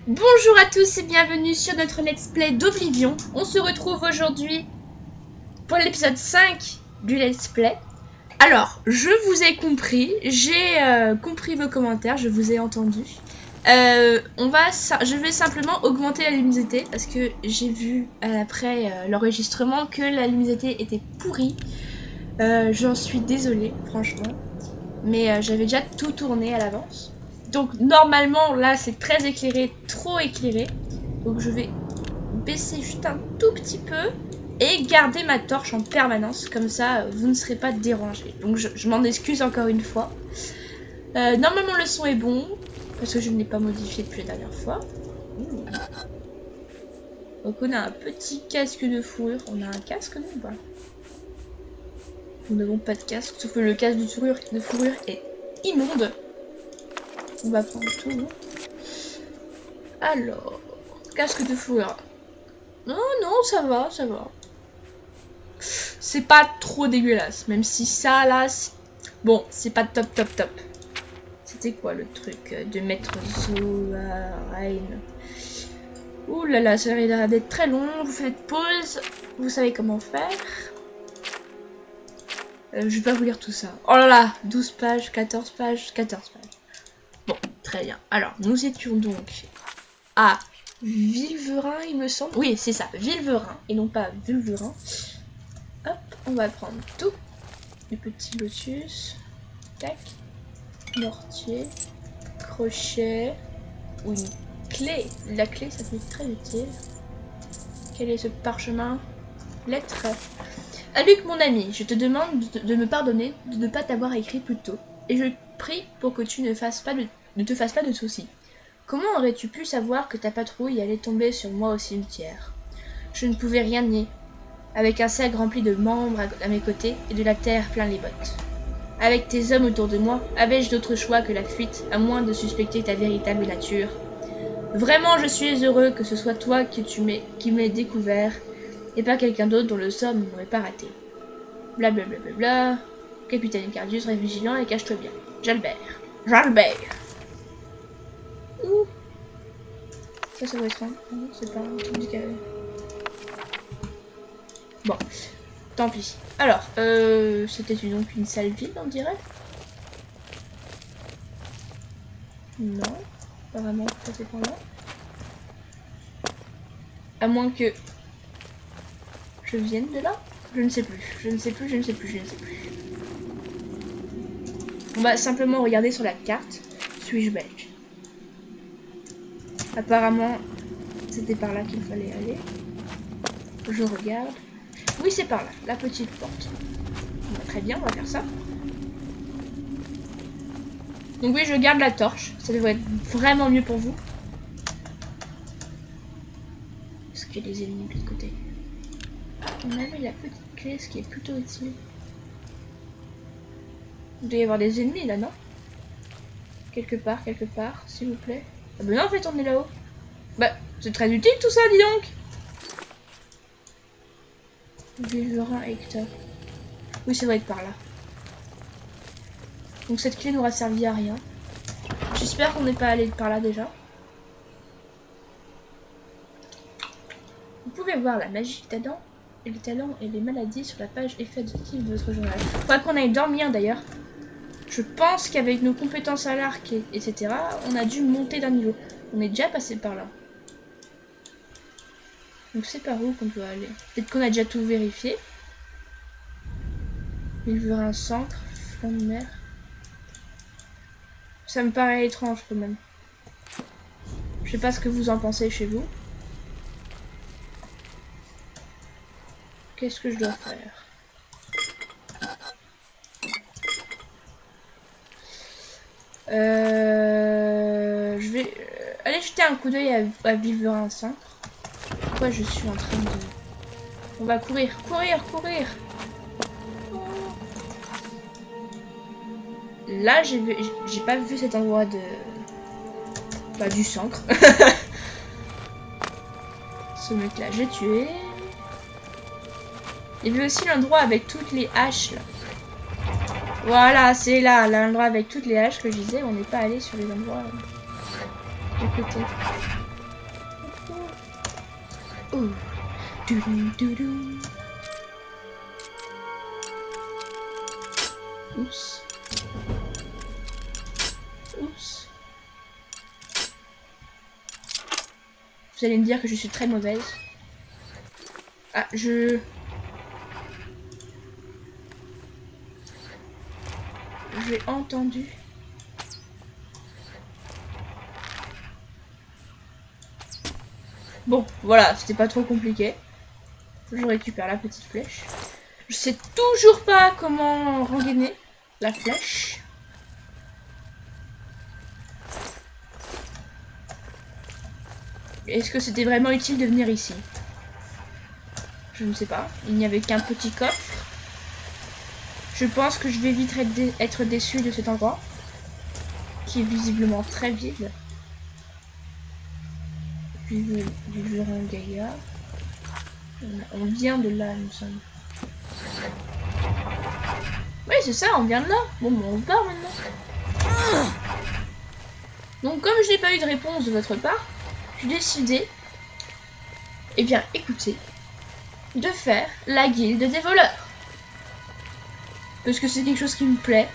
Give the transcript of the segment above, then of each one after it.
Bonjour à tous et bienvenue sur notre let's play d'Oblivion. On se retrouve aujourd'hui pour l'épisode 5 du let's play. Alors, je vous ai compris, j'ai compris vos commentaires, je vous ai entendu. Je vais simplement augmenter la luminosité parce que j'ai vu après l'enregistrement que la luminosité était pourrie. J'en suis désolée, franchement. Mais j'avais déjà tout tourné à l'avance. Donc normalement là c'est très éclairé, trop éclairé. Donc je vais baisser juste un tout petit peu et garder ma torche en permanence. Comme ça vous ne serez pas dérangés. Donc je m'en excuse encore une fois. Normalement le son est bon. Parce que je ne l'ai pas modifié depuis la dernière fois. Donc on a un petit casque de fourrure. On a un casque non ou pas? Nous n'avons pas de casque. Sauf que le casque de fourrure est immonde. On va prendre tout. Alors, casque de fourrure. Non, ça va, ça va. C'est pas trop dégueulasse, même si ça, là, bon, c'est pas top. C'était quoi le truc de Maître Zorain? Ouh là là, ça a l'air d'être très long. Vous faites pause, vous savez comment faire. Je vais pas vous lire tout ça. Oh là là, 12 pages, 14 pages. Bon, très bien. Alors, nous étions donc à Vilverin, il me semble. Oui, c'est ça, Vilverin, et non pas Vulverin. Hop, on va prendre tout. Le petit lotus. Tac. Mortier. Crochet. Ou une clé. La clé, ça peut être très utile. Quel est ce parchemin? Lettre. À Luc, mon ami, je te demande de me pardonner de ne pas t'avoir écrit plus tôt. Et je prie pour que tu ne te fasses pas de soucis. Comment aurais-tu pu savoir que ta patrouille allait tomber sur moi au cimetière? Je ne pouvais rien nier. Avec un sac rempli de membres à mes côtés et de la terre plein les bottes. Avec tes hommes autour de moi, avais-je d'autre choix que la fuite, à moins de suspecter ta véritable nature? Vraiment, je suis heureux que ce soit toi qui m'aies découvert, et pas quelqu'un d'autre dont le sort ne m'aurait pas raté. Blablabla. Capitaine Cardius, reste vigilant et cache-toi bien. Jalbert. Ouh. Ça va être un... Non, c'est pas un truc carré. Bon, tant pis. Alors, c'était donc une sale ville, on dirait. Non, apparemment, ça c'est pas là. À moins que je vienne de là. Je ne sais plus. On va simplement regarder sur la carte. Suis-je belge? Apparemment, c'était par là qu'il fallait aller. Je regarde. Oui, c'est par là, la petite porte. Très bien, on va faire ça. Donc oui, je garde la torche. Ça devrait être vraiment mieux pour vous. Est-ce qu'il y a des ennemis de l'autre côté? On avait la petite clé, ce qui est plutôt utile. Il doit y avoir des ennemis là, non? Quelque part, s'il vous plaît. Ah ben non, en fait, on est là-haut. Bah, c'est très utile tout ça, dis donc. Vilverin Hector. Oui, ça doit être par là. Donc cette clé n'aura servi à rien. J'espère qu'on n'est pas allé par là déjà. Vous pouvez voir la magie talent et les talents et les maladies sur la page effet de style de votre journal. Faudra qu'on aille dormir d'ailleurs. Je pense qu'avec nos compétences à l'arc, etc., on a dû monter d'un niveau. On est déjà passé par là. Donc c'est par où qu'on doit aller? Peut-être qu'on a déjà tout vérifié. Il veut un centre, flanc de mer. Ça me paraît étrange quand même. Je sais pas ce que vous en pensez chez vous. Qu'est-ce que je dois faire? Je vais aller jeter un coup d'œil à Vilverin Centre. Pourquoi je suis en train de... On va courir. Là, j'ai pas vu cet endroit de... Bah, du centre. Ce mec-là, j'ai tué. Il y avait aussi l'endroit avec toutes les haches, là. Voilà, c'est là, l'endroit avec toutes les haches que je disais. On n'est pas allé sur les endroits du côté. Ouh. Doudou, doudou. Oups. Oups. Vous allez me dire que je suis très mauvaise. Ah, j'ai entendu. Bon, voilà, c'était pas trop compliqué. Je récupère la petite flèche. Je sais toujours pas comment rengainer la flèche. Est-ce que c'était vraiment utile de venir ici? Je ne sais pas. Il n'y avait qu'un petit coffre. Je pense que je vais vite être déçu de cet endroit. Qui est visiblement très vide. Vivant Gaïa. On vient de là, nous sommes. Oui, c'est ça, on vient de là. Bon, on part maintenant. Donc, comme je n'ai pas eu de réponse de votre part, j'ai décidé, eh bien, écoutez, de faire la guilde des voleurs. Parce que c'est quelque chose qui me plaît.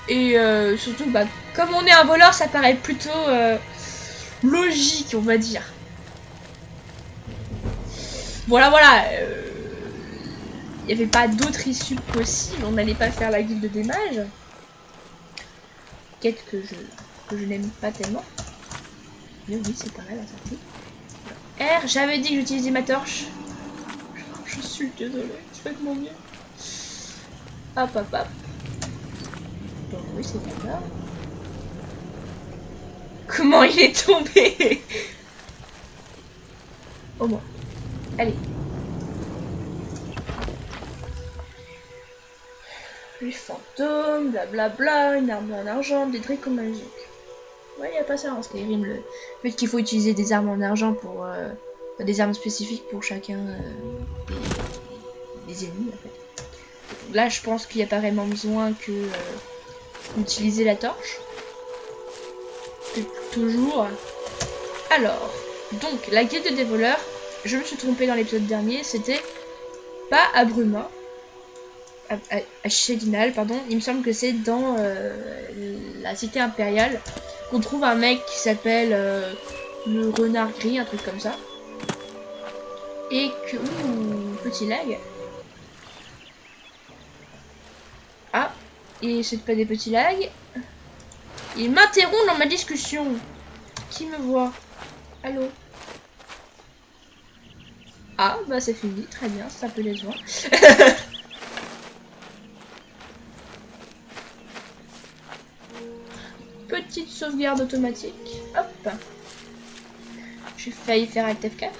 Et surtout, bah, comme on est un voleur, ça paraît plutôt logique, on va dire. Voilà, voilà. Il n'y avait pas d'autre issue possible. On n'allait pas faire la guilde des mages. Quête que je n'aime pas tellement. Mais oui, c'est pas mal la sortie. R, j'avais dit que j'utilisais ma torche. Je suis désolée, je fais de mon mieux. Hop, hop, hop. Donc oui, c'est pas là. Comment il est tombé? Au moins. Allez. Les fantômes, blablabla, une arme en argent, des tricots magiques. Ouais, y a pas ça en Skyrim, le fait qu'il faut utiliser des armes en argent pour... des armes spécifiques pour chacun des ennemis, en fait. Là, je pense qu'il n'y a pas vraiment besoin que d'utiliser la torche. Toujours. Alors, donc, la guilde des voleurs, je me suis trompée dans l'épisode dernier, c'était pas à Bruma. À Shedinal, pardon. Il me semble que c'est dans la cité impériale qu'on trouve un mec qui s'appelle le renard gris, un truc comme ça. Et que... Ouh, petit lag. Ah, et c'est pas des petits lags. Il m'interrompt dans ma discussion. Qui me voit? Allô? Ah, bah c'est fini, très bien, c'est un peu décevant. Petite sauvegarde automatique. Hop. J'ai failli faire Alt F4.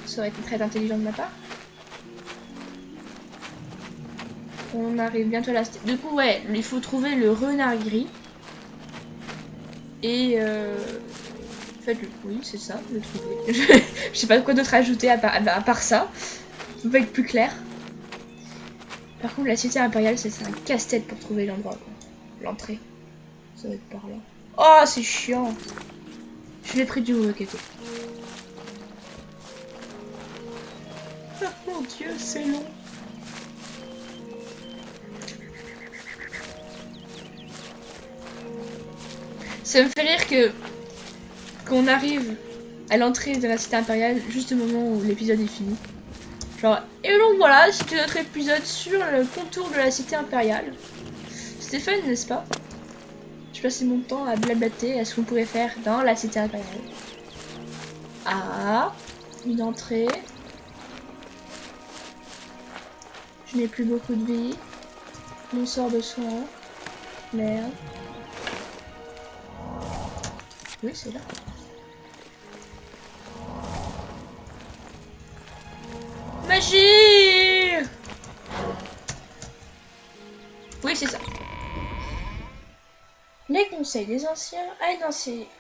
Ça aurait été très intelligent de ma part. On arrive bientôt à la... Du coup, ouais, il faut trouver le renard gris. Et faites-le. Oui, c'est ça, le trouver. Je sais pas quoi d'autre ajouter à part ça. Ça peut pas être plus clair. Par contre, la cité impériale, c'est un casse-tête pour trouver l'endroit. L'entrée. Ça va être par là. Oh, c'est chiant. Je l'ai pris du mauvais côté. Oh mon dieu, c'est long. Ça me fait rire qu'on arrive à l'entrée de la cité impériale juste au moment où l'épisode est fini. Genre, et donc voilà, c'était notre épisode sur le contour de la cité impériale. C'était fun, n'est-ce pas? Je passais mon temps à blablater à ce qu'on pourrait faire dans la cité impériale. Ah, une entrée. Je n'ai plus beaucoup de vie. Mon sort de soin. Merde. Oui, c'est là. Magie! Oui, c'est ça. Les conseils des anciens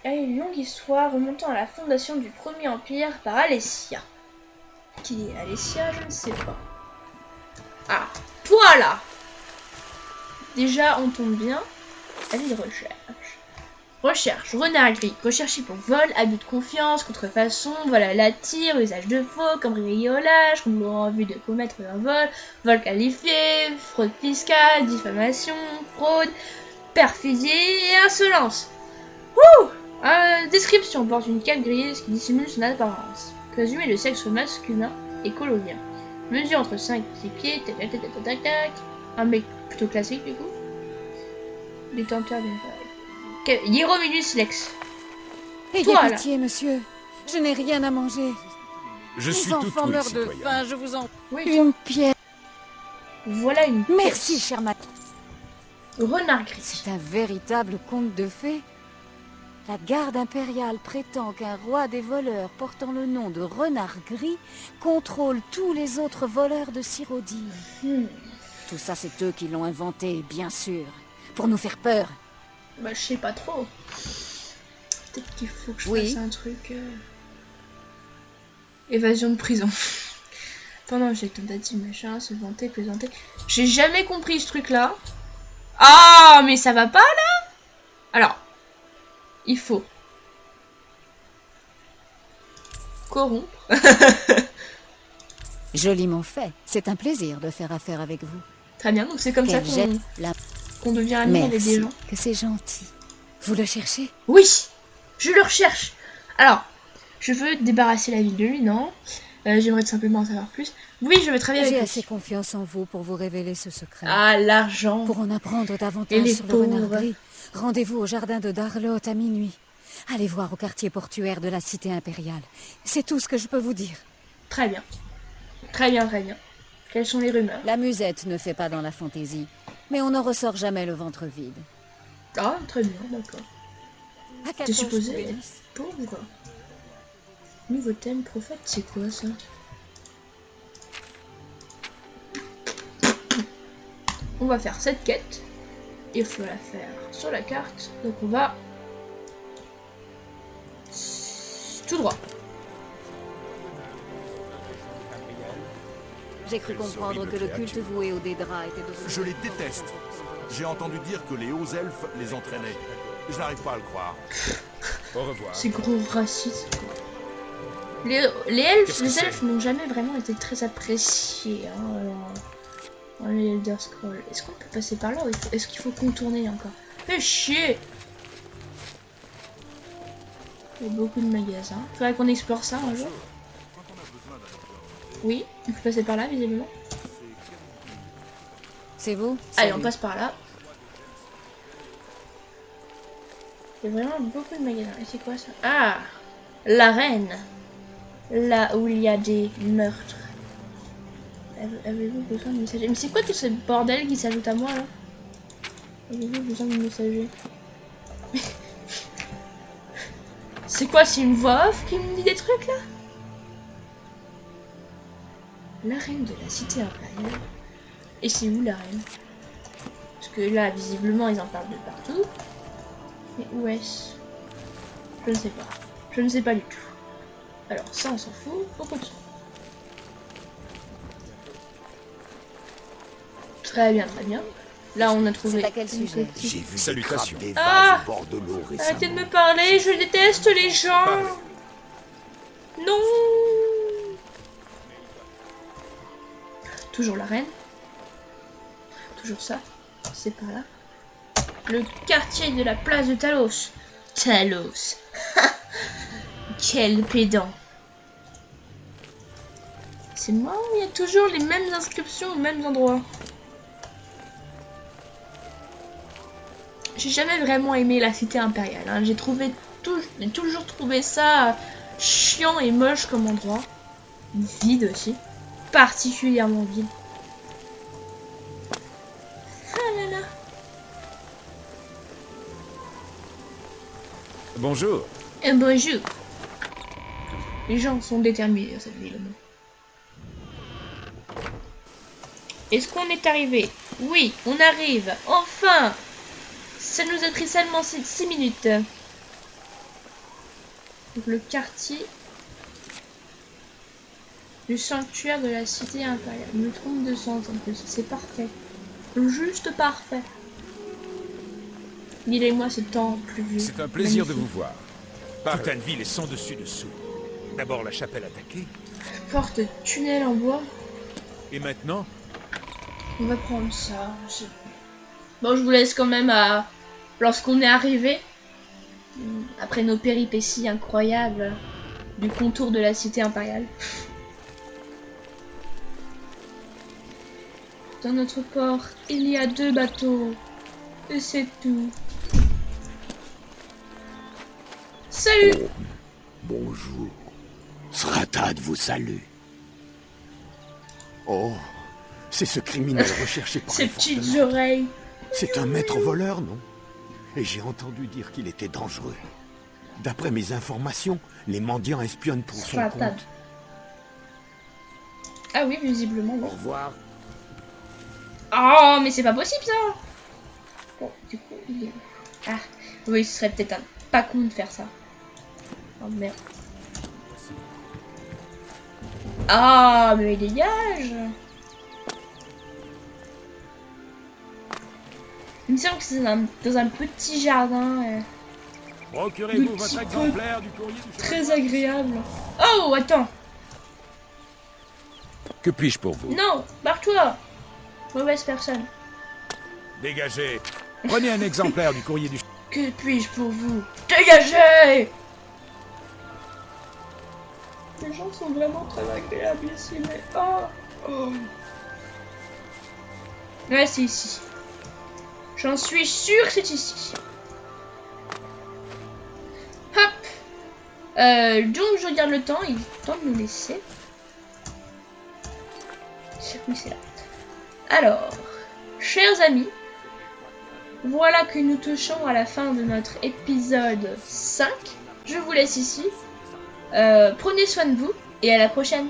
a une longue histoire remontant à la fondation du premier empire par Alessia. Qui est Alessia? Je ne sais pas. Ah, toi là! Déjà, on tombe bien. Avis de recherche. Recherche, renard gris, recherché pour vol, abus de confiance, contrefaçon, vol à la tire, usage de faux, cambriolage, complot en vue de commettre un vol, vol qualifié, fraude fiscale, diffamation, fraude, perfidie et insolence. Wouh! Description porte une cape grise qui dissimule son apparence. Présumé de sexe masculin et colonien. Mesure entre 5 et 6 pieds, tac tac tac tac tac. Un mec plutôt classique du coup. Détenteur d'une Hierominus Lex. Ayez Toi, pitié, monsieur. Je n'ai rien à manger. Je Les suis tout enfants oui, meurent de citoyen. faim, je vous en... Oui, Une pièce. voilà une Merci, pièce. cher Mat. Renard gris. C'est un véritable conte de fées. La garde impériale prétend qu'un roi des voleurs portant le nom de Renard Gris contrôle tous les autres voleurs de Cyrodiil. Tout ça, c'est eux qui l'ont inventé, bien sûr. Pour nous faire peur. Bah, je sais pas trop. Peut-être qu'il faut que je Oui. fasse un truc. Évasion de prison. Pendant j'ai tentative, machin, se vanter, plaisanter. J'ai jamais compris ce truc-là. Ah, mais ça va pas là? Alors, il faut corrompre. Joliment fait. C'est un plaisir de faire affaire avec vous. Très bien, donc c'est comme ça Quel jet la... qu'on devient ami avec des Merci, gens. que c'est gentil. Vous le cherchez? Oui, je le recherche. Alors, je veux débarrasser la ville de lui, non? J'aimerais simplement en savoir plus. Oui, je veux travailler J'ai avec assez lui. confiance en vous pour vous révéler ce secret. Ah, l'argent. Pour en apprendre Et davantage les sur le renard pauvres. gris, rendez-vous au jardin de Darlot à minuit. Allez voir au quartier portuaire de la cité impériale. C'est tout ce que je peux vous dire. Très bien. Très bien, très bien. Quelles sont les rumeurs? La musette ne fait pas dans la fantaisie, mais on n'en ressort jamais le ventre vide. Ah, très bien, d'accord. À T'es quel supposé poste être pauvre ou quoi? Nouveau thème prophète, c'est quoi ça? On va faire cette quête. Il faut la faire sur la carte. Donc on va tout droit. J'ai cru comprendre que le culte voué au Dédra était de... Je les déteste. J'ai entendu dire que les hauts elfes les entraînaient. Je n'arrive pas à le croire. Au revoir. C'est gros raciste. Les elfes, Qu'est-ce que les c'est? elfes n'ont jamais vraiment été très appréciés dans les Elder Scrolls. Est-ce qu'on peut passer par là ou est-ce qu'il faut contourner encore? Fais chier! Il y a beaucoup de magasins. Faudrait qu'on explore ça un jour. Oui, on peut passer par là visiblement. C'est vous? Allez, on Salut. passe par là. Il y a vraiment beaucoup de magasins. Et c'est quoi ça? Ah! L'arène! Là où il y a des meurtres. Avez-vous besoin de messager? Mais c'est quoi tout ce bordel qui s'ajoute à moi là? Avez-vous besoin de messager? C'est quoi? C'est une voix off qui me dit des trucs là? L'arène de la cité impériale. Et c'est où l'arène? Parce que là, visiblement, ils en parlent de partout. Mais où est-ce? Je ne sais pas. Je ne sais pas du tout. Alors, ça, on s'en fout. On continue. Très bien, très bien. Là, on a trouvé... C'est à quel sujet? J'ai vu Salutations. des crabes des vases Ah! au bord de l'eau récemment. Arrêtez de me parler, je déteste les gens. Parlez. Non. Toujours la reine. Toujours ça. C'est par là. Le quartier de la place de Talos. Talos. Quel pédant. C'est marrant, il y a toujours les mêmes inscriptions aux mêmes endroits. J'ai jamais vraiment aimé la cité impériale. Hein. J'ai toujours trouvé ça chiant et moche comme endroit. Vide aussi. Particulièrement vide. Ah là là. Bonjour. Bonjour. Les gens sont déterminés dans cette ville. Est-ce qu'on est arrivé? Oui, on arrive. Enfin. Ça nous a pris seulement 6 minutes. Donc le quartier du sanctuaire de la cité impériale. Je me trompe de sens en plus. C'est parfait. Juste parfait. Mille et moi, c'est le temps plus vieux. C'est un plaisir de Magnifique. vous voir. Partanville est sans dessus dessous. D'abord la chapelle attaquée, Porte tunnel en bois. et maintenant, On va prendre ça. Bon, je vous laisse quand même à... Lorsqu'on est arrivé, après nos péripéties incroyables du contour de la cité impériale. Dans notre port, il y a 2 bateaux. Et c'est tout. Salut! Bonjour. Sratad vous salue. Oh, c'est ce criminel recherché par Ces les forces de petites l'ordre. oreilles. C'est un maître voleur, non? Et j'ai entendu dire qu'il était dangereux. D'après mes informations, les mendiants espionnent pour son Sratad. compte. Ah oui, visiblement. Au Oui. revoir. Oh, mais c'est pas possible ça! Bon, du coup, il est où? Ah, oui, ce serait peut-être pas con de faire ça. Oh merde. Ah, mais dégage! Il me semble que c'est dans un petit jardin Procurez-vous Le votre petit exemplaire du courrier du très agréable. Oh, attends! que puis-je pour vous? Non, barre-toi! Mauvaise personne. Dégagez. Prenez un exemplaire du courrier du... Que puis-je pour vous? Dégagez! Les gens sont vraiment très agréables ici, mais oh. Ouais, c'est ici. J'en suis sûre que c'est ici. Hop. Donc je regarde le temps, il est temps de nous laisser. Oui, c'est là. Alors, chers amis, voilà que nous touchons à la fin de notre épisode 5. Je vous laisse ici. Prenez soin de vous et à la prochaine.